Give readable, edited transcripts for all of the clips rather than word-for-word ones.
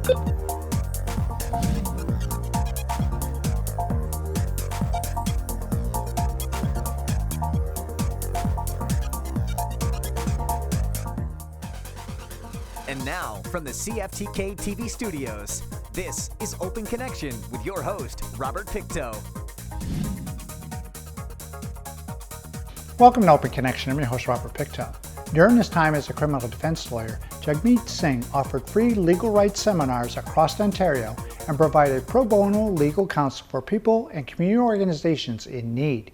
And now, from the CFTK-TV studios, this is Open Connection with your host, Robert Pictou. Welcome to Open Connection. I'm your host, Robert Pictou. During his time as a criminal defense lawyer, Jagmeet Singh offered free legal rights seminars across Ontario and provided pro bono legal counsel for people and community organizations in need.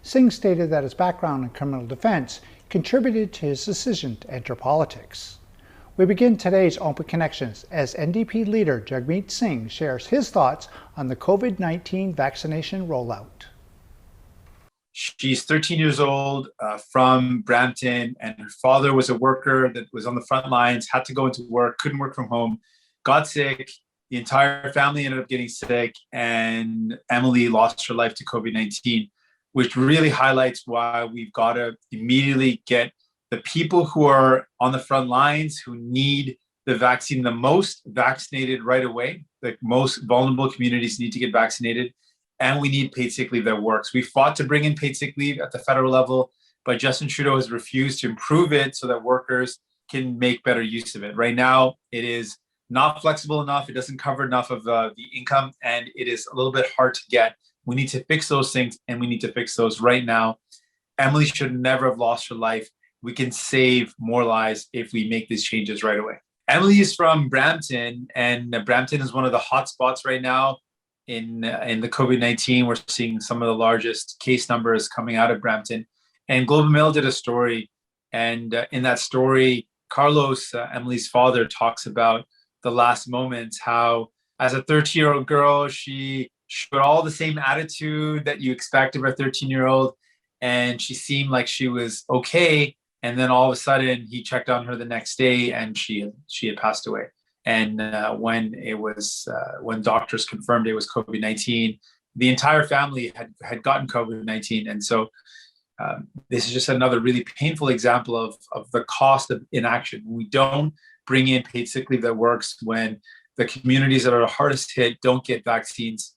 Singh stated that his background in criminal defense contributed to his decision to enter politics. We begin today's Open Connections as NDP leader Jagmeet Singh shares his thoughts on the COVID-19 vaccination rollout. She's 13 years old from Brampton, and her father was a worker that was on the front lines, had to go into work, couldn't work from home, got sick. The entire family ended up getting sick, and Emily lost her life to COVID-19, which really highlights why we've got to immediately get the people who are on the front lines, who need the vaccine the most, vaccinated right away. The most vulnerable communities need to get vaccinated. And we need paid sick leave that works. We fought to bring in paid sick leave at the federal level, but Justin Trudeau has refused to improve it so that workers can make better use of it. Right now, it is not flexible enough. It doesn't cover enough of the income, and it is a little bit hard to get. We need to fix those things, and we need to fix those right now. Emily should never have lost her life. We can save more lives if we make these changes right away. Emily is from Brampton, and Brampton is one of the hot spots right now in the COVID-19. We're seeing some of the largest case numbers coming out of Brampton. And Globe and Mail did a story, and in that story, Carlos, Emily's father, talks about the last moments, how as a 13-year-old girl, she showed all the same attitude that you expect of a 13-year-old, and she seemed like she was okay. And then all of a sudden, he checked on her the next day, and she had passed away. And when doctors confirmed it was COVID-19, the entire family had gotten COVID-19. And so this is just another really painful example of the cost of inaction. When we don't bring in paid sick leave that works, when the communities that are the hardest hit don't get vaccines,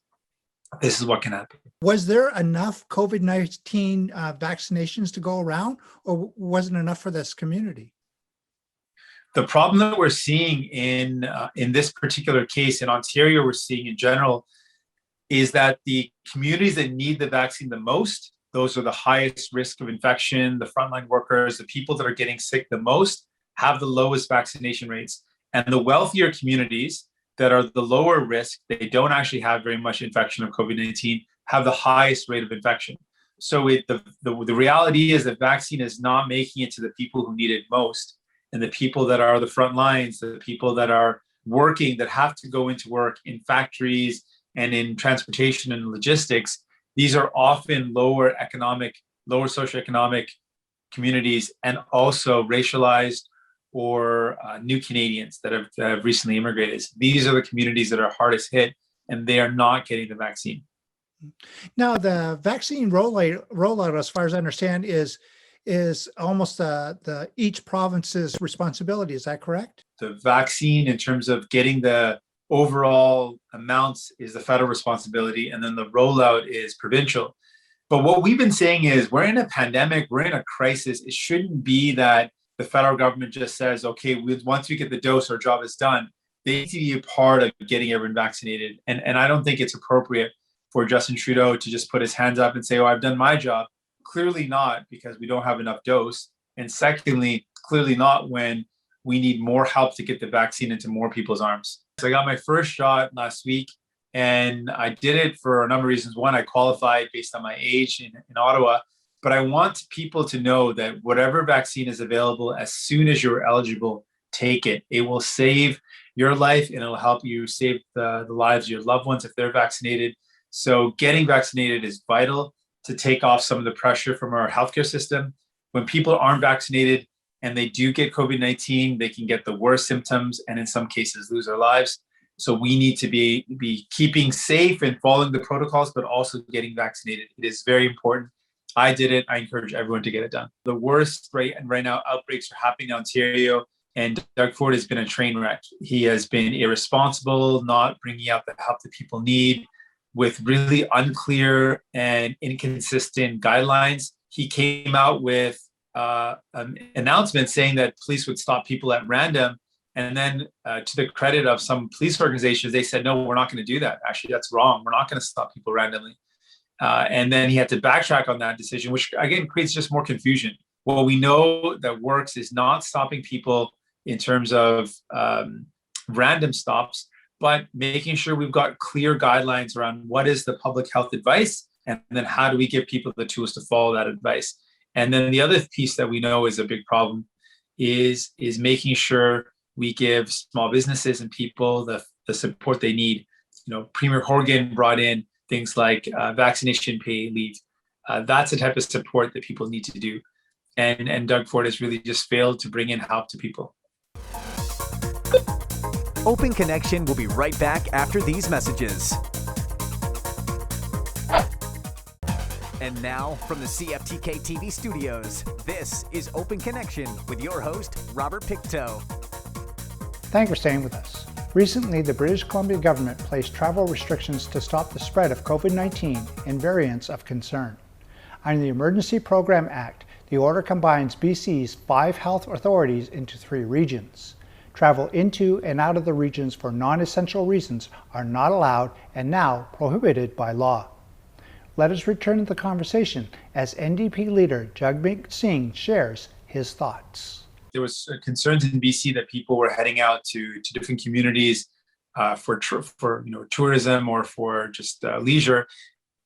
this is what can happen. Was there enough COVID-19 vaccinations to go around, or wasn't enough for this community? The problem that we're seeing in this particular case in Ontario, we're seeing in general, is that the communities that need the vaccine the most, those are the highest risk of infection, the frontline workers, the people that are getting sick the most, have the lowest vaccination rates. And the wealthier communities that are the lower risk, they don't actually have very much infection of COVID-19, have the highest rate of infection. So the reality is that vaccine is not making it to the people who need it most. And the people that are the front lines, the people that are working, that have to go into work in factories and in transportation and logistics, these are often lower socioeconomic communities, and also racialized or new Canadians that have recently immigrated. These are the communities that are hardest hit, and they are not getting the vaccine. Now, the vaccine rollout, as far as I understand, is almost the each province's responsibility. Is that correct? The vaccine, in terms of getting the overall amounts, is the federal responsibility, and then the rollout is provincial. But what we've been saying is, we're in a pandemic, we're in a crisis. It shouldn't be that the federal government just says, okay, once we get the dose, our job is done. They need to be a part of getting everyone vaccinated. And I don't think it's appropriate for Justin Trudeau to just put his hands up and say, oh, I've done my job. Clearly not, because we don't have enough dose. And secondly, clearly not when we need more help to get the vaccine into more people's arms. So I got my first shot last week, and I did it for a number of reasons. One, I qualified based on my age in Ottawa, but I want people to know that whatever vaccine is available, as soon as you're eligible, take it. It will save your life, and it'll help you save the lives of your loved ones if they're vaccinated. So getting vaccinated is vital to take off some of the pressure from our healthcare system. When people aren't vaccinated and they do get COVID-19, they can get the worst symptoms and in some cases lose their lives. So we need to be keeping safe and following the protocols, but also getting vaccinated. It is very important. I did it. I encourage everyone to get it done. The worst right now outbreaks are happening in Ontario. And Doug Ford has been a train wreck. He has been irresponsible, not bringing out the help that people need, with really unclear and inconsistent guidelines. He came out with an announcement saying that police would stop people at random. And then to the credit of some police organizations, they said, no, we're not going to do that. Actually, that's wrong. We're not going to stop people randomly. And then he had to backtrack on that decision, which again creates just more confusion. What we know that works is not stopping people in terms of random stops, but making sure we've got clear guidelines around what is the public health advice, and then how do we give people the tools to follow that advice. And then the other piece that we know is a big problem is making sure we give small businesses and people the support they need. Premier Horgan brought in things like vaccination pay leave. That's the type of support that people need to do. And Doug Ford has really just failed to bring in help to people. Open Connection will be right back after these messages. And now, from the CFTK-TV studios, this is Open Connection with your host, Robert Pictou. Thanks for staying with us. Recently, the British Columbia government placed travel restrictions to stop the spread of COVID-19 and variants of concern. Under the Emergency Program Act, the order combines BC's 5 health authorities into 3 regions. Travel into and out of the regions for non-essential reasons are not allowed and now prohibited by law. Let us return to the conversation as NDP leader Jagmeet Singh shares his thoughts. There was concerns in BC that people were heading out to different communities for tourism or for just leisure.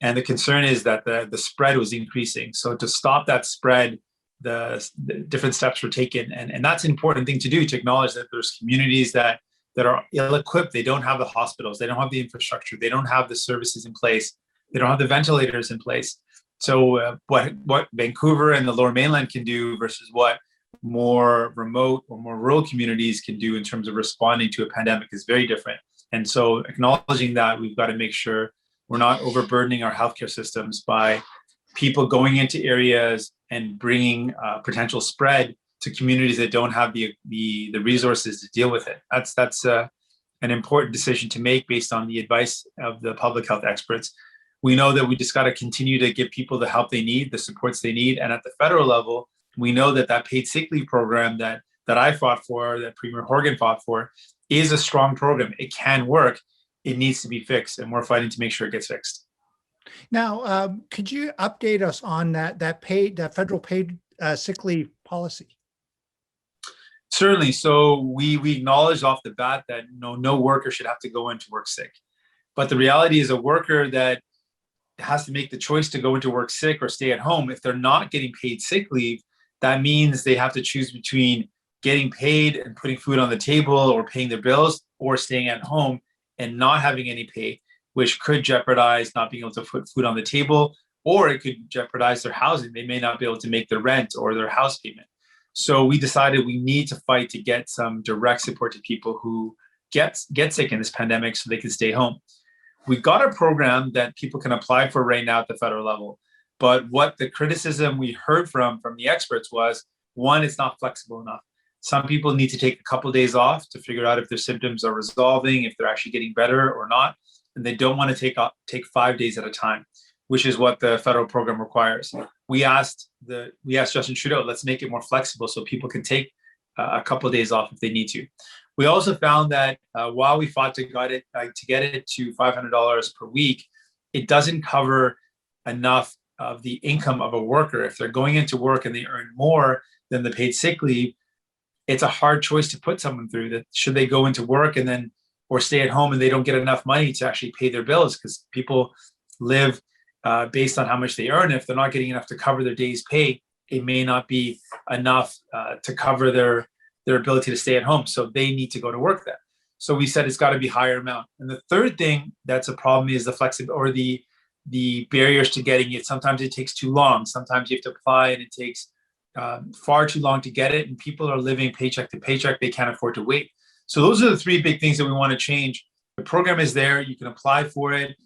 And the concern is that the spread was increasing. So to stop that spread, the different steps were taken. And that's an important thing to do, to acknowledge that there's communities that are ill-equipped. They don't have the hospitals. They don't have the infrastructure. They don't have the services in place. They don't have the ventilators in place. So what Vancouver and the Lower Mainland can do versus what more remote or more rural communities can do in terms of responding to a pandemic is very different. And so acknowledging that, we've got to make sure we're not overburdening our healthcare systems by people going into areas and bringing potential spread to communities that don't have the resources to deal with it. That's an important decision to make based on the advice of the public health experts. We know that we just got to continue to give people the help they need, the supports they need. And at the federal level, we know that paid sick leave program that I fought for, that Premier Horgan fought for, is a strong program. It can work. It needs to be fixed, and we're fighting to make sure it gets fixed. Now, could you update us on that federal paid sick leave policy? Certainly. So we acknowledge off the bat that no worker should have to go into work sick. But the reality is, a worker that has to make the choice to go into work sick or stay at home, if they're not getting paid sick leave, that means they have to choose between getting paid and putting food on the table or paying their bills, or staying at home and not having any pay, which could jeopardize not being able to put food on the table, or it could jeopardize their housing. They may not be able to make their rent or their house payment. So we decided we need to fight to get some direct support to people who get sick in this pandemic so they can stay home. We've got a program that people can apply for right now at the federal level. But what the criticism we heard from the experts was, one, it's not flexible enough. Some people need to take a couple of days off to figure out if their symptoms are resolving, if they're actually getting better or not. And they don't want to take 5 days at a time, which is what the federal program requires. We asked Justin Trudeau, let's make it more flexible so people can take a couple of days off if they need to. We also found that while we fought to get it to $500 per week, it doesn't cover enough of the income of a worker. If they're going into work and they earn more than the paid sick leave, it's a hard choice to put someone through. That should they go into work and then or stay at home and they don't get enough money to actually pay their bills, because people live based on how much they earn. If they're not getting enough to cover their day's pay, it may not be enough to cover their ability to stay at home. So they need to go to work then. So we said it's got to be higher amount. And the third thing that's a problem is the flexibility or the barriers to getting it. Sometimes it takes too long. Sometimes you have to apply and it takes far too long to get it. And people are living paycheck to paycheck. They can't afford to wait. So those are the 3 big things that we want to change. The program is there. You can apply for it.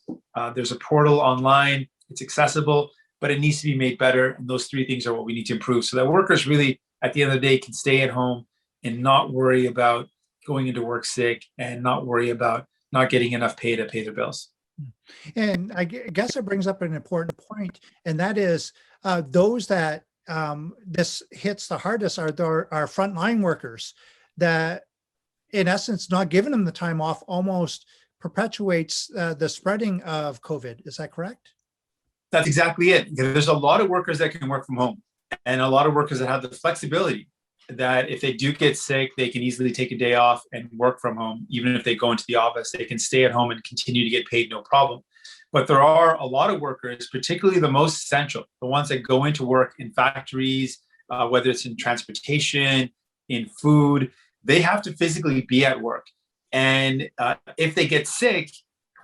There's a portal online. It's accessible, but it needs to be made better. And those 3 things are what we need to improve so that workers really, at the end of the day, can stay at home and not worry about going into work sick and not worry about not getting enough pay to pay their bills. And I guess it brings up an important point, and that is those that this hits the hardest are our frontline workers that, in essence, not giving them the time off almost perpetuates the spreading of COVID. Is that correct? That's exactly it. There's a lot of workers that can work from home and a lot of workers that have the flexibility that if they do get sick, they can easily take a day off and work from home. Even if they go into the office, they can stay at home and continue to get paid, no problem. But there are a lot of workers, particularly the most essential, the ones that go into work in factories, whether it's in transportation, in food, they have to physically be at work. And if they get sick,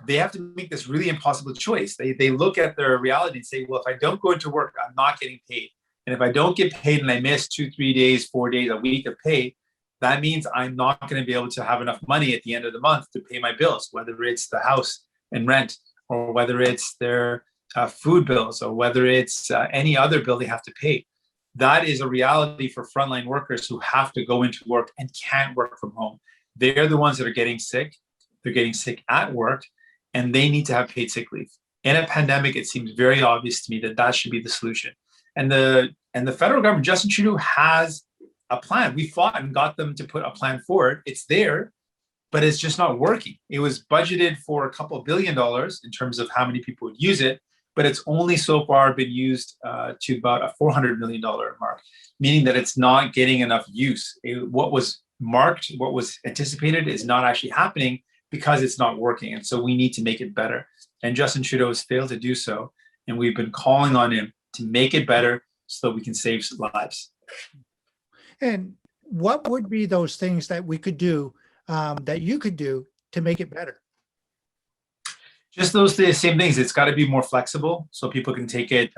they have to make this really impossible choice. They look at their reality and say, well, if I don't go into work, I'm not getting paid. And if I don't get paid and I miss 2, 3 days, 4 days, a week of pay, that means I'm not going to be able to have enough money at the end of the month to pay my bills, whether it's the house and rent, or whether it's their food bills, or whether it's any other bill they have to pay. That is a reality for frontline workers who have to go into work and can't work from home. They're the ones that are getting sick. They're getting sick at work, and they need to have paid sick leave. In a pandemic, it seems very obvious to me that that should be the solution. And the federal government, Justin Trudeau, has a plan. We fought and got them to put a plan forward. It's there, but it's just not working. It was budgeted for a couple $2 billion in terms of how many people would use it, but it's only so far been used to about a $400 million mark, meaning that it's not getting enough use. What was marked, what was anticipated is not actually happening because it's not working. And so we need to make it better. And Justin Trudeau has failed to do so. And we've been calling on him to make it better so that we can save lives. And what would be those things that we could do, that you could do to make it better? Just those same things. It's got to be more flexible so people can take it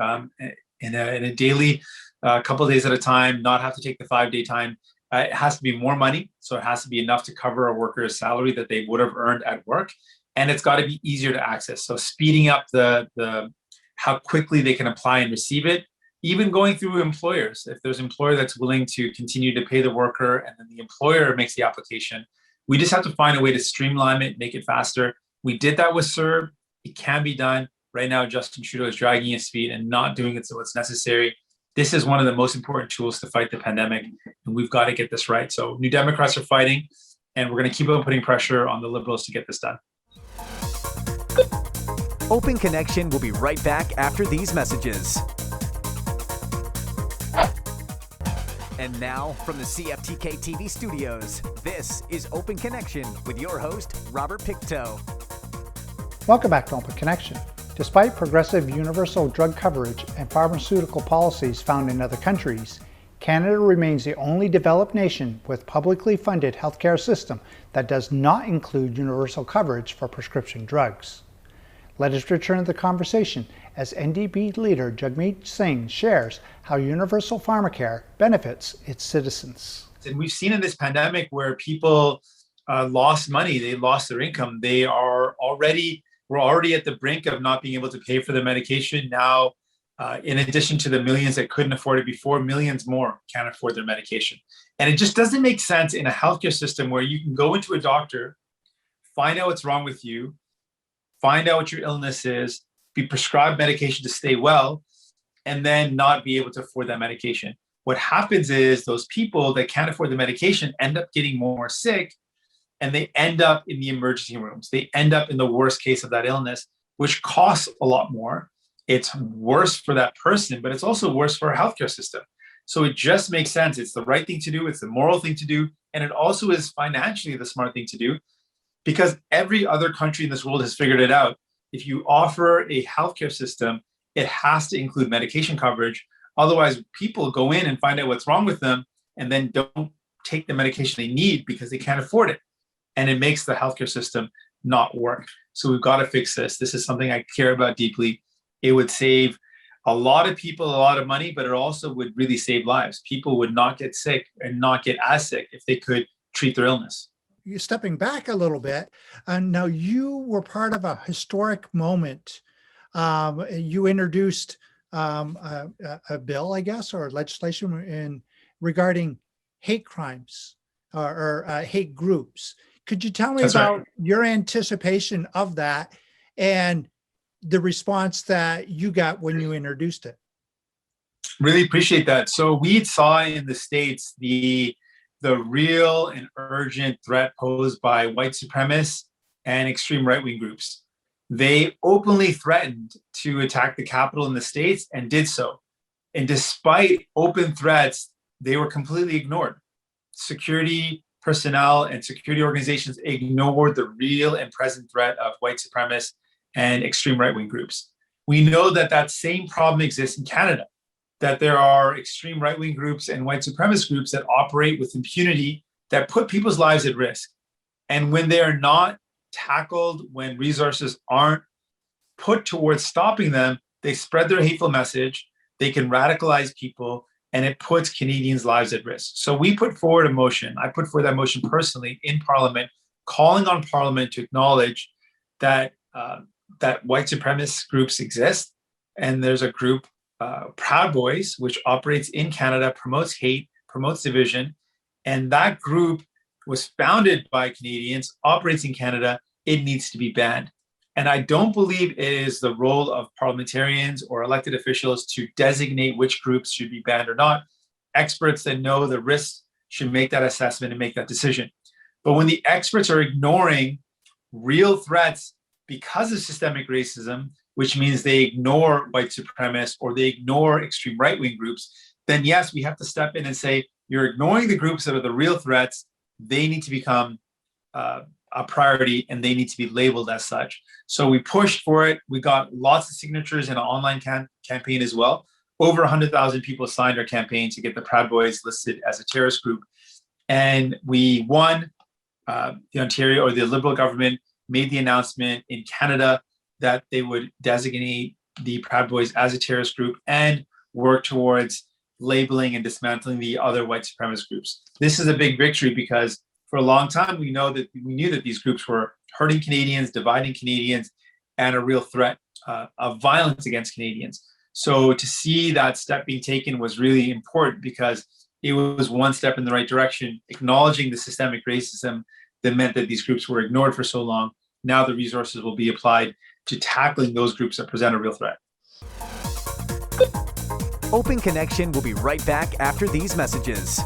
in a daily, couple of days at a time, not have to take the 5-day time. It has to be more money. So it has to be enough to cover a worker's salary that they would have earned at work. And it's got to be easier to access. So speeding up the how quickly they can apply and receive it, even going through employers. If there's an employer that's willing to continue to pay the worker and then the employer makes the application, we just have to find a way to streamline it, make it faster. We did that with CERB. It can be done. Right now, Justin Trudeau is dragging his feet and not doing it so it's necessary. This is one of the most important tools to fight the pandemic, and we've got to get this right. So New Democrats are fighting, and we're going to keep on putting pressure on the Liberals to get this done. Open Connection will be right back after these messages. And now, from the CFTK-TV studios, this is Open Connection with your host, Robert Pictou. Welcome back to Open Connection. Despite progressive universal drug coverage and pharmaceutical policies found in other countries, Canada remains the only developed nation with publicly funded healthcare system that does not include universal coverage for prescription drugs. Let us return to the conversation as NDP leader Jagmeet Singh shares how universal pharmacare benefits its citizens. And we've seen in this pandemic where people lost money, they lost their income. We're already at the brink of not being able to pay for the medication. Now, in addition to the millions that couldn't afford it before, millions more can't afford their medication. And it just doesn't make sense in a healthcare system where you can go into a doctor, find out what's wrong with you, find out what your illness is, be prescribed medication to stay well, and then not be able to afford that medication. What happens is those people that can't afford the medication end up getting more sick, and they end up in the emergency rooms. They end up in the worst case of that illness, which costs a lot more. It's worse for that person, but it's also worse for our healthcare system. So it just makes sense. It's the right thing to do. It's the moral thing to do. And it also is financially the smart thing to do, because every other country in this world has figured it out. If you offer a healthcare system, it has to include medication coverage. Otherwise, people go in and find out what's wrong with them and then don't take the medication they need because they can't afford it. And it makes the healthcare system not work. So we've got to fix this. This is something I care about deeply. It would save a lot of people a lot of money, but it also would really save lives. People would not get sick and not get as sick if they could treat their illness. You're stepping back a little bit, and now you were part of a historic moment. You introduced a bill, I guess, or legislation regarding hate crimes. or hate groups. Could you tell me That's about right. your anticipation of that and the response that you got when you introduced it? Really appreciate that. So we saw in the States the real and urgent threat posed by white supremacists and extreme right-wing groups. They openly threatened to attack the Capitol in the States and did so. And despite open threats, they were completely ignored. Security personnel and security organizations ignored the real and present threat of white supremacists and extreme right-wing groups. We know that that same problem exists in Canada, that there are extreme right-wing groups and white supremacist groups that operate with impunity that put people's lives at risk. And when they are not tackled, when resources aren't put towards stopping them, they spread their hateful message, they can radicalize people, and it puts Canadians' lives at risk. So we put forward a motion, I put forward that motion personally in Parliament, calling on Parliament to acknowledge that, that white supremacist groups exist. And there's a group, Proud Boys, which operates in Canada, promotes hate, promotes division. And that group was founded by Canadians, operates in Canada. It needs to be banned. And I don't believe it is the role of parliamentarians or elected officials to designate which groups should be banned or not. Experts that know the risks should make that assessment and make that decision. But when the experts are ignoring real threats because of systemic racism, which means they ignore white supremacists or they ignore extreme right-wing groups, then yes, we have to step in and say, you're ignoring the groups that are the real threats. They need to become a priority and they need to be labeled as such. So we pushed for it. We got lots of signatures in an online campaign as well. Over 100,000 people signed our campaign to get the Proud Boys listed as a terrorist group. And we won. The Ontario or the Liberal government made the announcement in Canada that they would designate the Proud Boys as a terrorist group and work towards labeling and dismantling the other white supremacist groups. This is a big victory because for a long time, we knew that these groups were hurting Canadians, dividing Canadians, and a real threat of violence against Canadians. So to see that step being taken was really important because it was one step in the right direction, acknowledging the systemic racism that meant that these groups were ignored for so long. Now the resources will be applied to tackling those groups that present a real threat. Open Connection will be right back after these messages.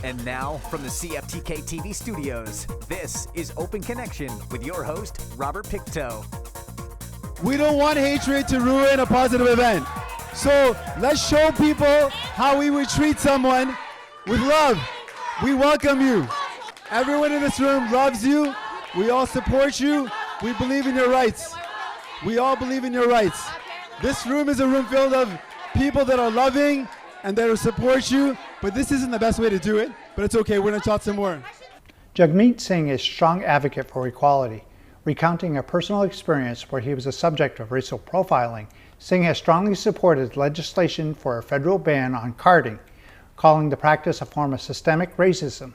And now, from the CFTK-TV studios, this is Open Connection with your host, Robert Pictou. We don't want hatred to ruin a positive event. So let's show people how we would treat someone with love. We welcome you. Everyone in this room loves you. We all support you. We believe in your rights. We all believe in your rights. This room is a room filled of people that are loving and that will support you, but this isn't the best way to do it, but it's okay, we're gonna talk some more. Jagmeet Singh is a strong advocate for equality. Recounting a personal experience where he was a subject of racial profiling, Singh has strongly supported legislation for a federal ban on carding, calling the practice a form of systemic racism.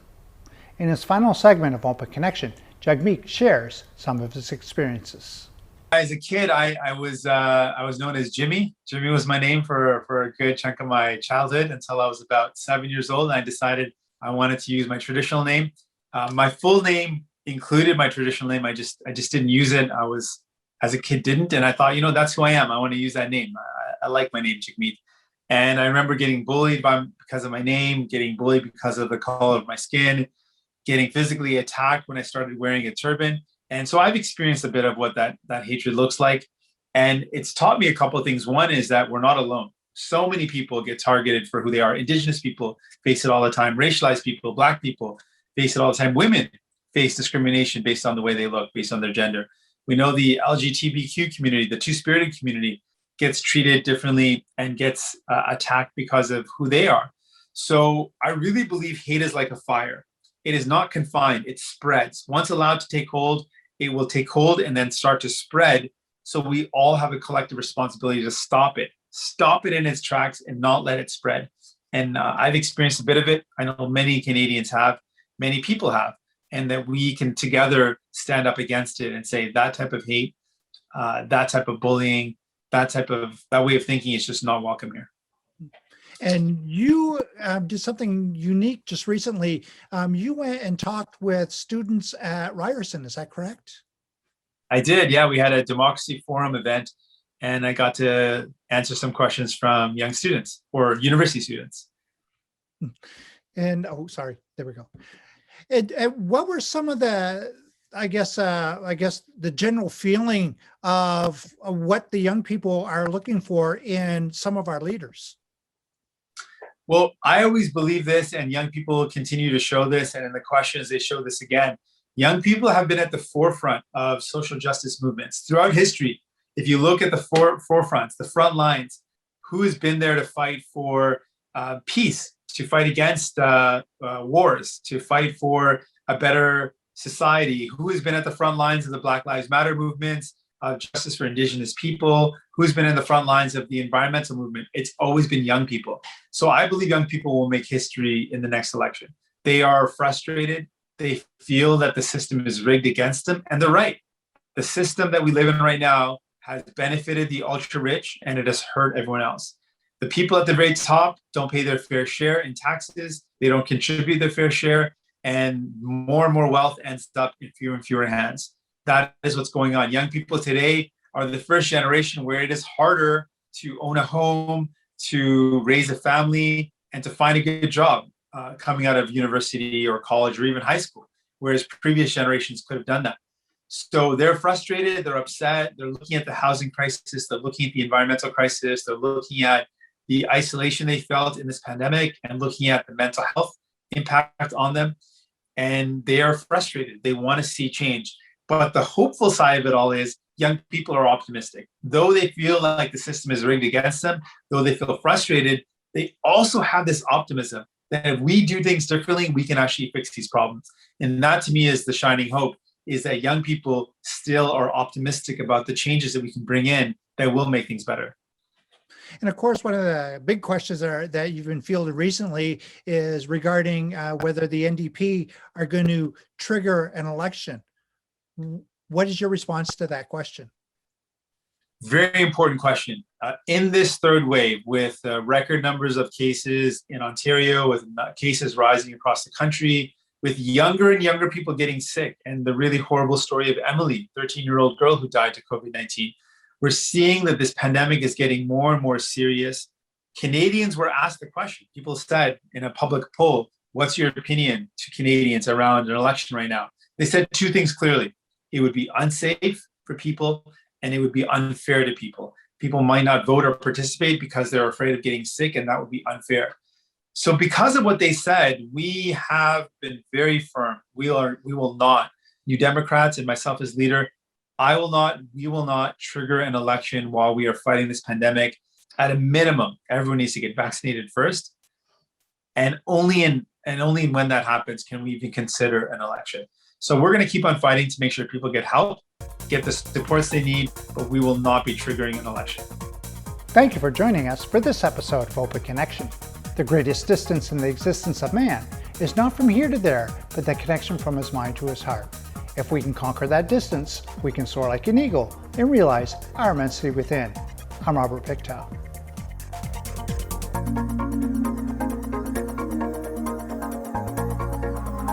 In his final segment of Open Connection, Jagmeet shares some of his experiences. As a kid, I was known as Jimmy. Jimmy was my name for a good chunk of my childhood until I was about 7 years old. And I decided I wanted to use my traditional name. My full name included my traditional name. I just didn't use it. As a kid, didn't. And I thought, that's who I am. I want to use that name. I like my name, Jagmeet. And I remember getting bullied because of my name, getting bullied because of the color of my skin, getting physically attacked when I started wearing a turban. And so I've experienced a bit of what that hatred looks like. And it's taught me a couple of things. One is that we're not alone. So many people get targeted for who they are. Indigenous people face it all the time. Racialized people, Black people face it all the time. Women face discrimination based on the way they look, based on their gender. We know the LGBTQ community, the two-spirited community, gets treated differently and gets attacked because of who they are. So I really believe hate is like a fire. It is not confined, it spreads. Once allowed to take hold, it will take hold and then start to spread. So we all have a collective responsibility to stop it in its tracks and not let it spread. And I've experienced a bit of it. I know many Canadians have, many people have, and that we can together stand up against it and say that type of hate, that type of bullying, that way of thinking is just not welcome here. And you did something unique just recently. You went and talked with students at Ryerson. Is that correct? I did. Yeah, we had a Democracy Forum event, and I got to answer some questions from young students or university students. And sorry, there we go. And what were some of the, I guess the general feeling of what the young people are looking for in some of our leaders? Well, I always believe this, and young people continue to show this, and in the questions, they show this again. Young people have been at the forefront of social justice movements throughout history. If you look at the forefronts, the front lines, who has been there to fight for peace, to fight against wars, to fight for a better society, who has been at the front lines of the Black Lives Matter movements, justice for Indigenous people, who's been in the front lines of the environmental movement? It's always been young people. So I believe young people will make history in the next election. They are frustrated. They feel that the system is rigged against them, and they're right. The system that we live in right now has benefited the ultra rich, and it has hurt everyone else. The people at the very top don't pay their fair share in taxes. They don't contribute their fair share, and more wealth ends up in fewer and fewer hands. That is what's going on. Young people today are the first generation where it is harder to own a home, to raise a family, and to find a good job coming out of university or college or even high school, whereas previous generations could have done that. So they're frustrated, they're upset, they're looking at the housing crisis, they're looking at the environmental crisis, they're looking at the isolation they felt in this pandemic and looking at the mental health impact on them. And they are frustrated. They want to see change. But the hopeful side of it all is young people are optimistic. Though they feel like the system is rigged against them, though they feel frustrated, they also have this optimism that if we do things differently, we can actually fix these problems. And that to me is the shining hope, is that young people still are optimistic about the changes that we can bring in that will make things better. And of course, one of the big questions that you've been fielded recently is regarding whether the NDP are going to trigger an election. What is your response to that question? Very important question. In this third wave, with record numbers of cases in Ontario, with cases rising across the country, with younger and younger people getting sick, and the really horrible story of Emily, 13-year-old girl who died to COVID-19, we're seeing that this pandemic is getting more and more serious. Canadians were asked the question. People said in a public poll, what's your opinion to Canadians around an election right now? They said two things clearly. It would be unsafe for people, and it would be unfair to people. People might not vote or participate because they're afraid of getting sick, and that would be unfair. So because of what they said, we have been very firm. We will not, New Democrats and myself as leader, we will not trigger an election while we are fighting this pandemic. At a minimum, everyone needs to get vaccinated first. And only when that happens can we even consider an election. So we're going to keep on fighting to make sure people get help, get the supports they need, but we will not be triggering an election. Thank you for joining us for this episode of Open Connection. The greatest distance in the existence of man is not from here to there, but the connection from his mind to his heart. If we can conquer that distance, we can soar like an eagle and realize our immensity within. I'm Robert Pictou.